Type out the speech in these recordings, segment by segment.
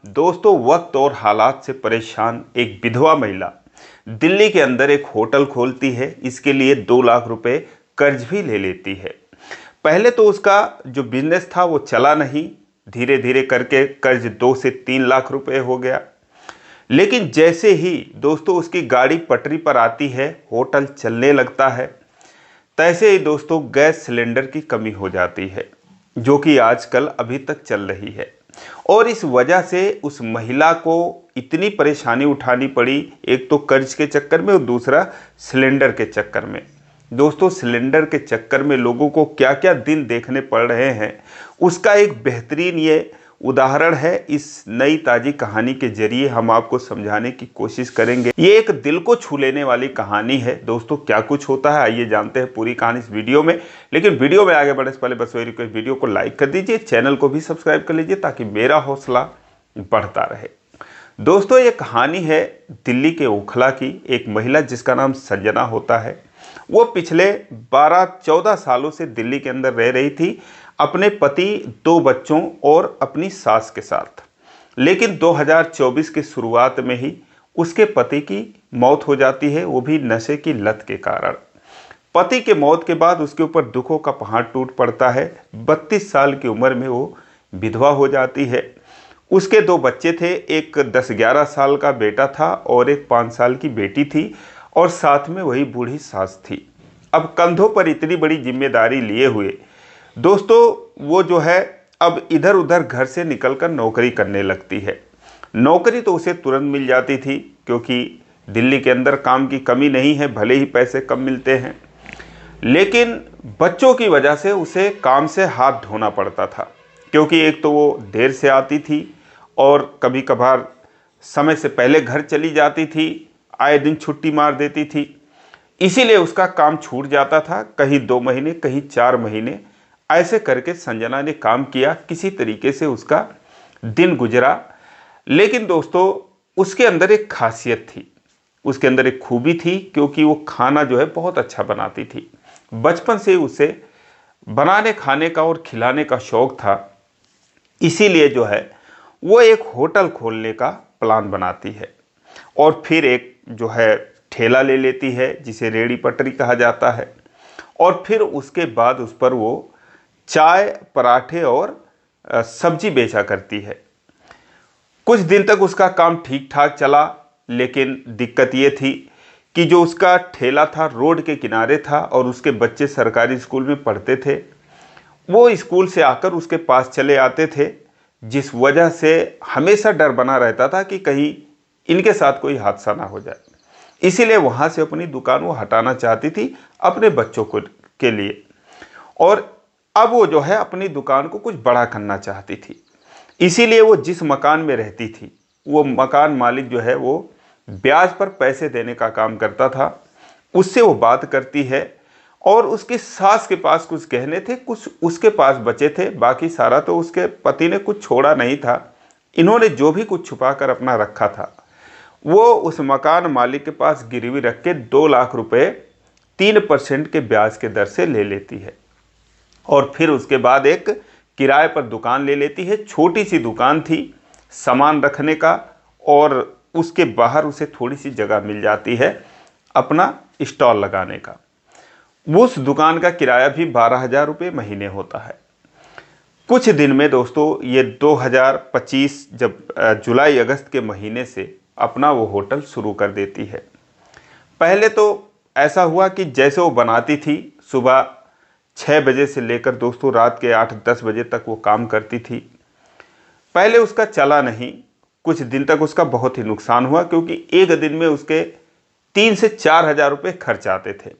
दोस्तों, वक्त और हालात से परेशान एक विधवा महिला दिल्ली के अंदर एक होटल खोलती है। इसके लिए 2 लाख रुपए कर्ज भी ले लेती है। पहले तो उसका जो बिजनेस था वो चला नहीं, धीरे धीरे करके कर्ज 2 से 3 लाख रुपए हो गया। लेकिन जैसे ही दोस्तों उसकी गाड़ी पटरी पर आती है, होटल चलने लगता है, तैसे ही दोस्तों गैस सिलेंडर की कमी हो जाती है, जो कि आजकल अभी तक चल रही है। और इस वजह से उस महिला को इतनी परेशानी उठानी पड़ी, एक तो कर्ज के चक्कर में और दूसरा सिलेंडर के चक्कर में। दोस्तों, सिलेंडर के चक्कर में लोगों को क्या क्या दिन देखने पड़ रहे हैं, उसका एक बेहतरीन ये उदाहरण है। इस नई ताज़ी कहानी के जरिए हम आपको समझाने की कोशिश करेंगे। ये एक दिल को छू लेने वाली कहानी है। दोस्तों, क्या कुछ होता है, आइए जानते हैं पूरी कहानी इस वीडियो में। लेकिन वीडियो में आगे बढ़ने से पहले बस वही रिक्वेस्ट, वीडियो को लाइक कर दीजिए, चैनल को भी सब्सक्राइब कर लीजिए ताकि मेरा हौसला बढ़ता रहे। दोस्तों, ये कहानी है दिल्ली के ओखला की। एक महिला जिसका नाम संजना होता है, वो पिछले 12-14 सालों से दिल्ली के अंदर रह रही थी अपने पति, 2 बच्चों और अपनी सास के साथ। लेकिन 2024 की शुरुआत में ही उसके पति की मौत हो जाती है, वो भी नशे की लत के कारण। पति के मौत के बाद उसके ऊपर दुखों का पहाड़ टूट पड़ता है। 32 साल की उम्र में वो विधवा हो जाती है। उसके 2 बच्चे थे, एक 10-11 साल का बेटा था और एक 5 साल की बेटी थी, और साथ में वही बूढ़ी सास थी। अब कंधों पर इतनी बड़ी जिम्मेदारी लिए हुए दोस्तों वो जो है अब इधर उधर घर से निकलकर नौकरी करने लगती है। नौकरी तो उसे तुरंत मिल जाती थी, क्योंकि दिल्ली के अंदर काम की कमी नहीं है, भले ही पैसे कम मिलते हैं। लेकिन बच्चों की वजह से उसे काम से हाथ धोना पड़ता था, क्योंकि एक तो वो देर से आती थी और कभी कभार समय से पहले घर चली जाती थी, आए दिन छुट्टी मार देती थी। इसीलिए उसका काम छूट जाता था, कहीं 2 महीने कहीं 4 महीने ऐसे करके संजना ने काम किया। किसी तरीके से उसका दिन गुजरा। लेकिन दोस्तों उसके अंदर एक खासियत थी, उसके अंदर एक खूबी थी, क्योंकि वो खाना जो है बहुत अच्छा बनाती थी। बचपन से उसे बनाने खाने का और खिलाने का शौक था। इसीलिए जो है वो एक होटल खोलने का प्लान बनाती है और फिर एक जो है ठेला ले लेती है, जिसे रेहड़ी पटरी कहा जाता है। और फिर उसके बाद उस पर वो चाय, पराठे और सब्जी बेचा करती है। कुछ दिन तक उसका काम ठीक ठाक चला, लेकिन दिक्कत ये थी कि जो उसका ठेला था रोड के किनारे था और उसके बच्चे सरकारी स्कूल में पढ़ते थे। वो स्कूल से आकर उसके पास चले आते थे, जिस वजह से हमेशा डर बना रहता था कि कहीं इनके साथ कोई हादसा ना हो जाए। इसीलिए वहाँ से अपनी दुकान वो हटाना चाहती थी अपने बच्चों को के लिए। और अब वो जो है अपनी दुकान को कुछ बड़ा करना चाहती थी। इसीलिए वो जिस मकान में रहती थी, वो मकान मालिक जो है वो ब्याज पर पैसे देने का काम करता था। उससे वो बात करती है और उसकी सास के पास कुछ गहने थे, कुछ उसके पास बचे थे, बाकी सारा तो उसके पति ने कुछ छोड़ा नहीं था। इन्होंने जो भी कुछ छुपा कर अपना रखा था, वो उस मकान मालिक के पास गिरवी रख के 2 लाख रुपए 3% के ब्याज के दर से ले लेती है। और फिर उसके बाद एक किराए पर दुकान ले लेती है। छोटी सी दुकान थी सामान रखने का, और उसके बाहर उसे थोड़ी सी जगह मिल जाती है अपना स्टॉल लगाने का। उस दुकान का किराया भी 12,000 रुपये महीने होता है। कुछ दिन में दोस्तों ये 2025 जब जुलाई अगस्त के महीने से अपना वो होटल शुरू कर देती है। पहले तो ऐसा हुआ कि जैसे वो बनाती थी, सुबह 6 बजे से लेकर दोस्तों रात के 8-10 बजे तक वो काम करती थी। पहले उसका चला नहीं, कुछ दिन तक उसका बहुत ही नुकसान हुआ, क्योंकि एक दिन में उसके 3 से 4 हज़ार रुपये खर्च आते थे।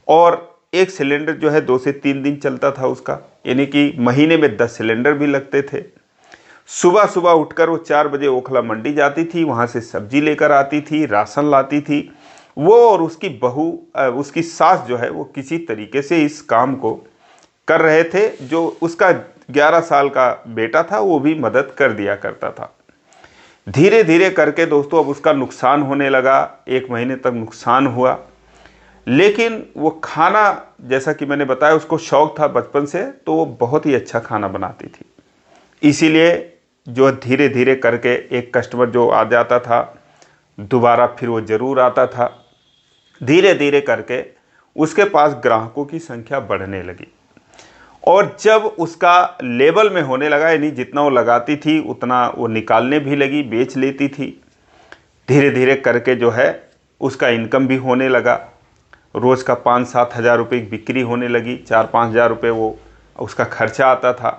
और एक सिलेंडर जो है 2 से 3 दिन चलता था उसका, यानी कि महीने में 10 सिलेंडर भी लगते थे। सुबह सुबह उठकर वो 4 बजे ओखला मंडी जाती थी, वहाँ से सब्जी लेकर आती थी, राशन लाती थी। वो और उसकी बहू, उसकी सास जो है वो किसी तरीके से इस काम को कर रहे थे। जो उसका 11 साल का बेटा था वो भी मदद कर दिया करता था। धीरे धीरे करके दोस्तों अब उसका नुकसान होने लगा। 1 महीने तक नुकसान हुआ। लेकिन वो खाना, जैसा कि मैंने बताया, उसको शौक था बचपन से, तो वो बहुत ही अच्छा खाना बनाती थी। इसीलिए जो धीरे धीरे करके एक कस्टमर जो आ जाता था दोबारा फिर वो ज़रूर आता था। धीरे धीरे करके उसके पास ग्राहकों की संख्या बढ़ने लगी और जब उसका लेवल में होने लगा, यानी जितना वो लगाती थी उतना वो निकालने भी लगी, बेच लेती थी। धीरे धीरे करके जो है उसका इनकम भी होने लगा। रोज़ का 5-7 हज़ार रुपये की बिक्री होने लगी, 4-5 हज़ार रुपये वो उसका खर्चा आता था।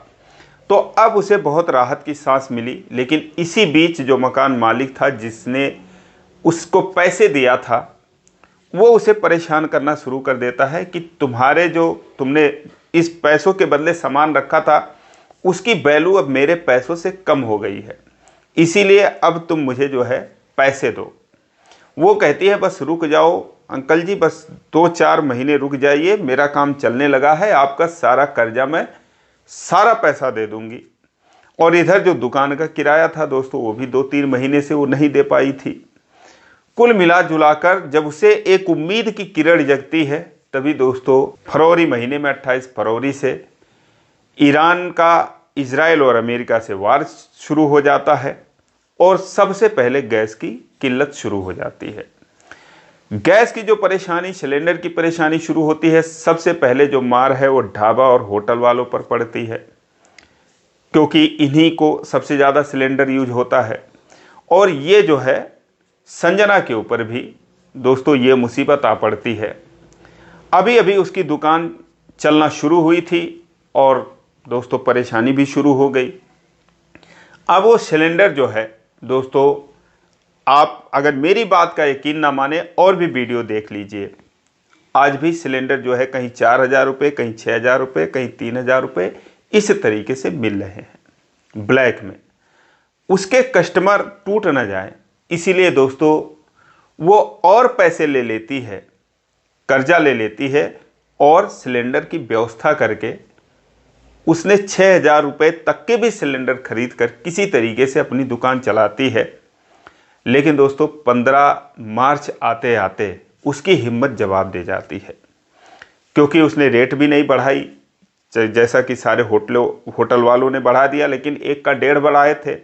तो अब उसे बहुत राहत की सांस मिली। लेकिन इसी बीच जो मकान मालिक था जिसने उसको पैसे दिया था वो उसे परेशान करना शुरू कर देता है कि तुमने इस पैसों के बदले सामान रखा था उसकी वैल्यू अब मेरे पैसों से कम हो गई है, इसीलिए अब तुम मुझे जो है पैसे दो। वो कहती है बस रुक जाओ अंकल जी, बस 2-4 महीने रुक जाइए, मेरा काम चलने लगा है, आपका सारा कर्जा मैं सारा पैसा दे दूंगी। और इधर जो दुकान का किराया था दोस्तों वो भी 2-3 महीने से वो नहीं दे पाई थी। कुल मिला जुलाकर जब उसे एक उम्मीद की किरण जगती है तभी दोस्तों फरवरी महीने में 28 फरवरी से ईरान का इजराइल और अमेरिका से वार शुरू हो जाता है और सबसे पहले गैस की किल्लत शुरू हो जाती है। गैस की जो परेशानी, सिलेंडर की परेशानी शुरू होती है, सबसे पहले जो मार है वो ढाबा और होटल वालों पर पड़ती है, क्योंकि इन्हीं को सबसे ज़्यादा सिलेंडर यूज होता है। और ये जो है संजना के ऊपर भी दोस्तों ये मुसीबत आ पड़ती है। अभी अभी उसकी दुकान चलना शुरू हुई थी और दोस्तों परेशानी भी शुरू हो गई। अब वो सिलेंडर जो है दोस्तों, आप अगर मेरी बात का यकीन ना माने और भी वीडियो देख लीजिए, आज भी सिलेंडर जो है कहीं 4,000 रुपये, कहीं 6,000 रुपये, कहीं 3,000 रुपये इस तरीके से मिल रहे हैं ब्लैक में। उसके कस्टमर टूट ना जाए इसीलिए दोस्तों वो और पैसे ले लेती है, कर्जा ले लेती है और सिलेंडर की व्यवस्था करके उसने 6,000 रुपये तक के भी सिलेंडर खरीद कर किसी तरीके से अपनी दुकान चलाती है। लेकिन दोस्तों 15 मार्च आते आते उसकी हिम्मत जवाब दे जाती है, क्योंकि उसने रेट भी नहीं बढ़ाई जैसा कि सारे होटल वालों ने बढ़ा दिया, लेकिन एक का 1.5 बढ़ाए थे,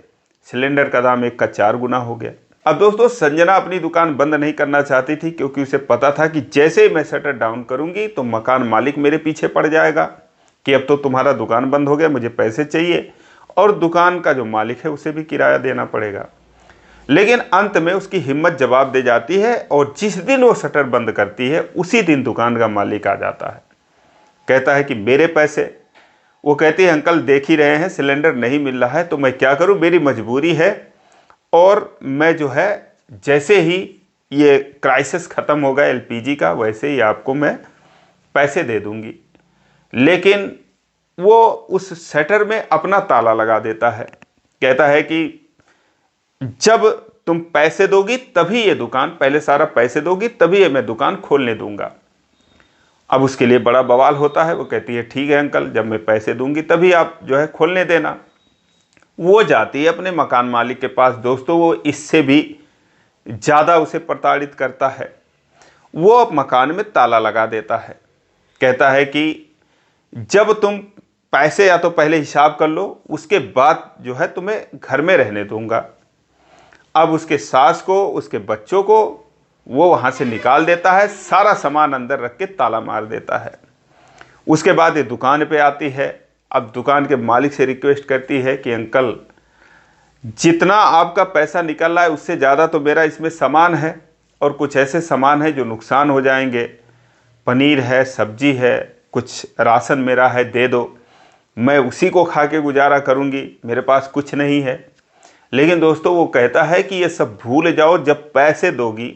सिलेंडर का दाम एक का 4 गुना हो गया। अब दोस्तों संजना अपनी दुकान बंद नहीं करना चाहती थी, क्योंकि उसे पता था कि जैसे ही मैं शटर डाउन करूंगी तो मकान मालिक मेरे पीछे पड़ जाएगा कि अब तो तुम्हारा दुकान बंद हो गया, मुझे पैसे चाहिए, और दुकान का जो मालिक है उसे भी किराया देना पड़ेगा। लेकिन अंत में उसकी हिम्मत जवाब दे जाती है और जिस दिन वो शटर बंद करती है उसी दिन दुकान का मालिक आ जाता है, कहता है कि मेरे पैसे। वो कहती है अंकल देख ही रहे हैं सिलेंडर नहीं मिल रहा है तो मैं क्या करूं, मेरी मजबूरी है और मैं जो है जैसे ही ये क्राइसिस ख़त्म होगा एलपीजी का वैसे ही आपको मैं पैसे दे दूंगी। लेकिन वो उस शटर में अपना ताला लगा देता है, कहता है कि जब तुम पैसे दोगी तभी ये दुकान, पहले सारा पैसे दोगी तभी ये मैं दुकान खोलने दूंगा। अब उसके लिए बड़ा बवाल होता है। वो कहती है ठीक है अंकल, जब मैं पैसे दूंगी तभी आप जो है खोलने देना। वो जाती है अपने मकान मालिक के पास। दोस्तों वो इससे भी ज़्यादा उसे प्रताड़ित करता है। वो अब मकान में ताला लगा देता है, कहता है कि जब तुम पैसे या तो पहले हिसाब कर लो, उसके बाद जो है तुम्हें घर में रहने दूंगा। अब उसके सास को, उसके बच्चों को वो वहाँ से निकाल देता है, सारा सामान अंदर रख के ताला मार देता है। उसके बाद ये दुकान पे आती है। अब दुकान के मालिक से रिक्वेस्ट करती है कि अंकल जितना आपका पैसा निकल रहा है उससे ज़्यादा तो मेरा इसमें सामान है और कुछ ऐसे सामान है जो नुकसान हो जाएंगे, पनीर है, सब्जी है, कुछ राशन मेरा है, दे दो, मैं उसी को खा के गुजारा करूँगी, मेरे पास कुछ नहीं है। लेकिन दोस्तों वो कहता है कि ये सब भूल जाओ, जब पैसे दोगी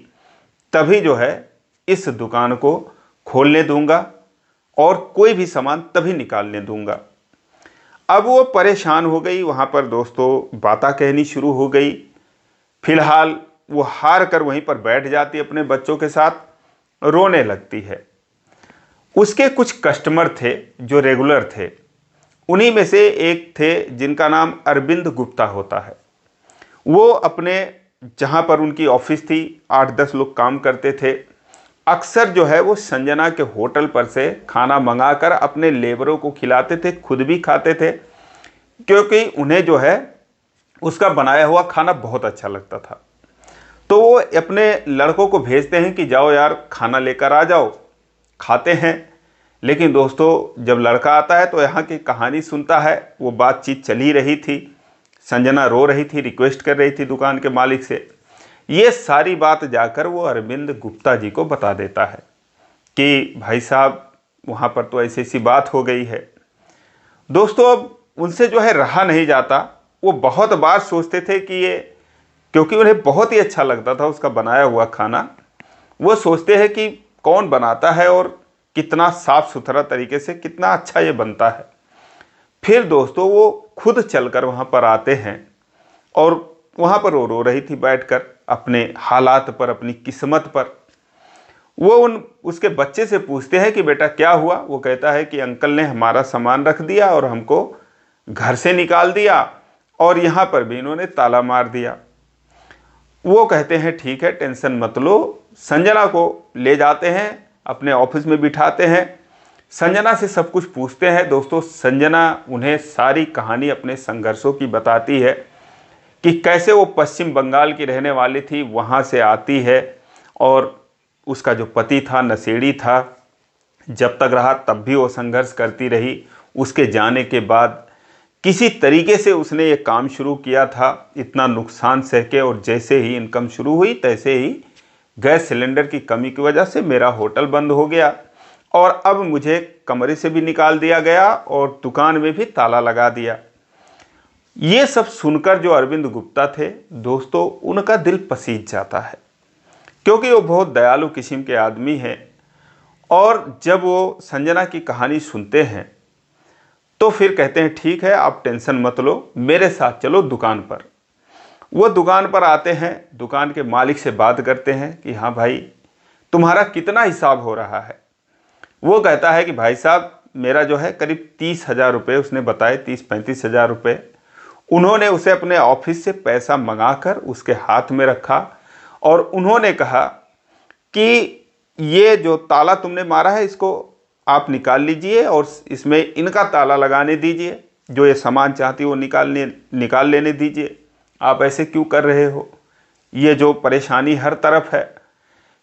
तभी जो है इस दुकान को खोलने दूंगा और कोई भी सामान तभी निकालने दूंगा। अब वो परेशान हो गई, वहाँ पर दोस्तों बातें कहनी शुरू हो गई। फिलहाल वो हार कर वहीं पर बैठ जाती अपने बच्चों के साथ, रोने लगती है। उसके कुछ कस्टमर थे जो रेगुलर थे, उन्हीं में से एक थे जिनका नाम अरविंद गुप्ता होता है। वो अपने जहाँ पर उनकी ऑफिस थी 8-10 लोग काम करते थे, अक्सर जो है वो संजना के होटल पर से खाना मंगाकर अपने लेबरों को खिलाते थे, खुद भी खाते थे, क्योंकि उन्हें जो है उसका बनाया हुआ खाना बहुत अच्छा लगता था। तो वो अपने लड़कों को भेजते हैं कि जाओ यार खाना लेकर आ जाओ, खाते हैं। लेकिन दोस्तों जब लड़का आता है तो यहाँ की कहानी सुनता है, वो बातचीत चल ही रही थी, संजना रो रही थी, रिक्वेस्ट कर रही थी दुकान के मालिक से। ये सारी बात जाकर वो अरविंद गुप्ता जी को बता देता है कि भाई साहब वहाँ पर तो ऐसी ऐसी बात हो गई है। दोस्तों अब उनसे जो है रहा नहीं जाता। वो बहुत बार सोचते थे कि ये, क्योंकि उन्हें बहुत ही अच्छा लगता था उसका बनाया हुआ खाना, वो सोचते हैं कि कौन बनाता है और कितना साफ सुथरा तरीके से कितना अच्छा ये बनता है। फिर दोस्तों वो खुद चलकर वहाँ पर आते हैं और वहाँ पर वो रो रही थी बैठकर अपने हालात पर, अपनी किस्मत पर। वो उसके बच्चे से पूछते हैं कि बेटा क्या हुआ। वो कहता है कि अंकल ने हमारा सामान रख दिया और हमको घर से निकाल दिया और यहाँ पर भी इन्होंने ताला मार दिया। वो कहते हैं ठीक है टेंशन मत लो। संजना को ले जाते हैं, अपने ऑफिस में बिठाते हैं, संजना से सब कुछ पूछते हैं। दोस्तों संजना उन्हें सारी कहानी अपने संघर्षों की बताती है कि कैसे वो पश्चिम बंगाल की रहने वाली थी, वहाँ से आती है और उसका जो पति था नशेड़ी था, जब तक रहा तब भी वो संघर्ष करती रही। उसके जाने के बाद किसी तरीके से उसने ये काम शुरू किया था, इतना नुकसान सह के, और जैसे ही इनकम शुरू हुई तैसे ही गैस सिलेंडर की कमी की वजह से मेरा होटल बंद हो गया और अब मुझे कमरे से भी निकाल दिया गया और दुकान में भी ताला लगा दिया। ये सब सुनकर जो अरविंद गुप्ता थे दोस्तों, उनका दिल पसीज जाता है, क्योंकि वो बहुत दयालु किस्म के आदमी हैं। और जब वो संजना की कहानी सुनते हैं तो फिर कहते हैं ठीक है आप टेंशन मत लो, मेरे साथ चलो दुकान पर। वो दुकान पर आते हैं, दुकान के मालिक से बात करते हैं कि हाँ भाई तुम्हारा कितना हिसाब हो रहा है। वो कहता है कि भाई साहब मेरा जो है करीब 30,000 रुपये, उसने बताए 30-35,000 रुपये। उन्होंने उसे अपने ऑफिस से पैसा मंगाकर उसके हाथ में रखा और उन्होंने कहा कि ये जो ताला तुमने मारा है इसको आप निकाल लीजिए और इसमें इनका ताला लगाने दीजिए, जो ये सामान चाहती है वो निकाल लेने दीजिए। आप ऐसे क्यों कर रहे हो, ये जो परेशानी हर तरफ है।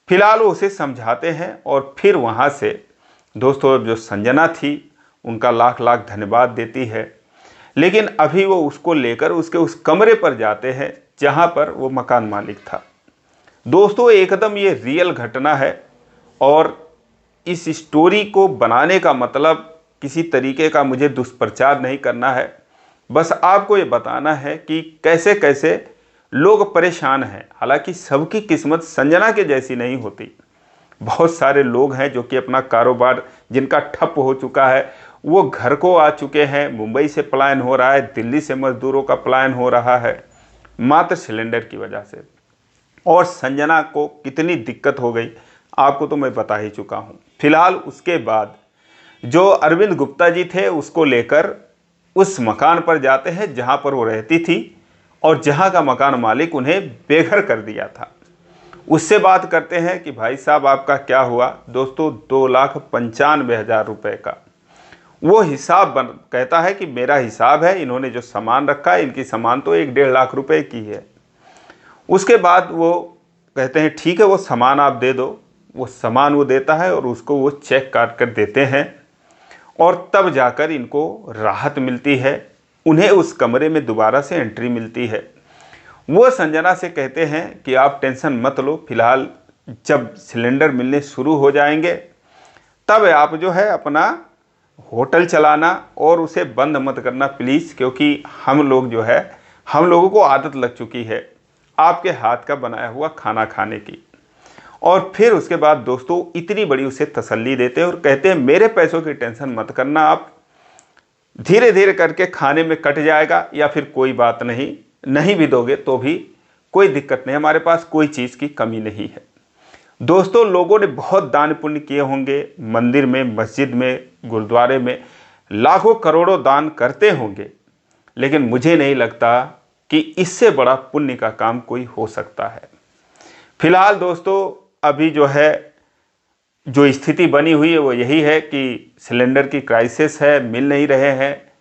फिलहाल वो उसे समझाते हैं और फिर वहाँ से दोस्तों जो संजना थी उनका लाख लाख धन्यवाद देती है। लेकिन अभी वो उसको लेकर उसके उस कमरे पर जाते हैं जहाँ पर वो मकान मालिक था। दोस्तों एकदम ये रियल घटना है और इस स्टोरी को बनाने का मतलब किसी तरीके का मुझे दुष्प्रचार नहीं करना है, बस आपको ये बताना है कि कैसे कैसे लोग परेशान हैं। हालांकि सबकी किस्मत संजना के जैसी नहीं होती। बहुत सारे लोग हैं जो कि अपना कारोबार जिनका ठप हो चुका है, वो घर को आ चुके हैं, मुंबई से पलायन हो रहा है, दिल्ली से मजदूरों का पलायन हो रहा है मात्र सिलेंडर की वजह से। और संजना को कितनी दिक्कत हो गई आपको तो मैं बता ही चुका हूँ। फिलहाल उसके बाद जो अरविंद गुप्ता जी थे उसको लेकर उस मकान पर जाते हैं जहाँ पर वो रहती थी और जहाँ का मकान मालिक उन्हें बेघर कर दिया था। उससे बात करते हैं कि भाई साहब आपका क्या हुआ। दोस्तों 2,95,000 रुपये का वो हिसाब कहता है कि मेरा हिसाब है, इन्होंने जो सामान रखा है इनकी सामान तो 1-1.5 लाख रुपए की है। उसके बाद वो कहते हैं ठीक है वो सामान आप दे दो। वो सामान वो देता है और उसको वो चेक काट कर देते हैं और तब जाकर इनको राहत मिलती है, उन्हें उस कमरे में दोबारा से एंट्री मिलती है। वो संजना से कहते हैं कि आप टेंशन मत लो, फिलहाल जब सिलेंडर मिलने शुरू हो जाएंगे तब आप जो है अपना होटल चलाना और उसे बंद मत करना प्लीज़, क्योंकि हम लोग जो है हम लोगों को आदत लग चुकी है आपके हाथ का बनाया हुआ खाना खाने की। और फिर उसके बाद दोस्तों इतनी बड़ी उसे तसल्ली देते हैं और कहते हैं मेरे पैसों की टेंशन मत करना, आप धीरे धीरे करके खाने में कट जाएगा या फिर कोई बात नहीं, नहीं भी दोगे तो भी कोई दिक्कत नहीं, हमारे पास कोई चीज़ की कमी नहीं है। दोस्तों लोगों ने बहुत दान पुण्य किए होंगे, मंदिर में, मस्जिद में, गुरुद्वारे में लाखों करोड़ों दान करते होंगे, लेकिन मुझे नहीं लगता कि इससे बड़ा पुण्य का काम कोई हो सकता है। फिलहाल दोस्तों अभी जो है जो स्थिति बनी हुई है वो यही है कि सिलेंडर की क्राइसिस है, मिल नहीं रहे हैं,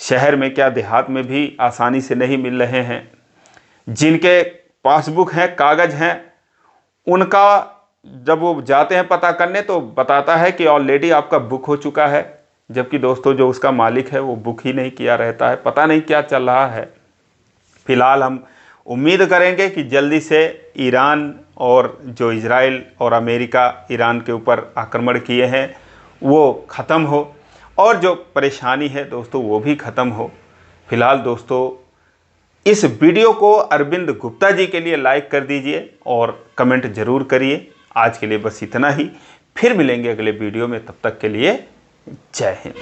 शहर में क्या देहात में भी आसानी से नहीं मिल रहे हैं। जिनके पासबुक हैं, कागज़ हैं, उनका जब वो जाते हैं पता करने तो बताता है कि ऑलरेडी आपका बुक हो चुका है, जबकि दोस्तों जो उसका मालिक है वो बुक ही नहीं किया रहता है। पता नहीं क्या चल रहा है। फिलहाल हम उम्मीद करेंगे कि जल्दी से ईरान और जो इजराइल और अमेरिका ईरान के ऊपर आक्रमण किए हैं वो ख़त्म हो और जो परेशानी है दोस्तों वो भी ख़त्म हो। फिलहाल दोस्तों इस वीडियो को अरविंद गुप्ता जी के लिए लाइक कर दीजिए और कमेंट ज़रूर करिए। आज के लिए बस इतना ही, फिर मिलेंगे अगले वीडियो में, तब तक के लिए जय हिंद।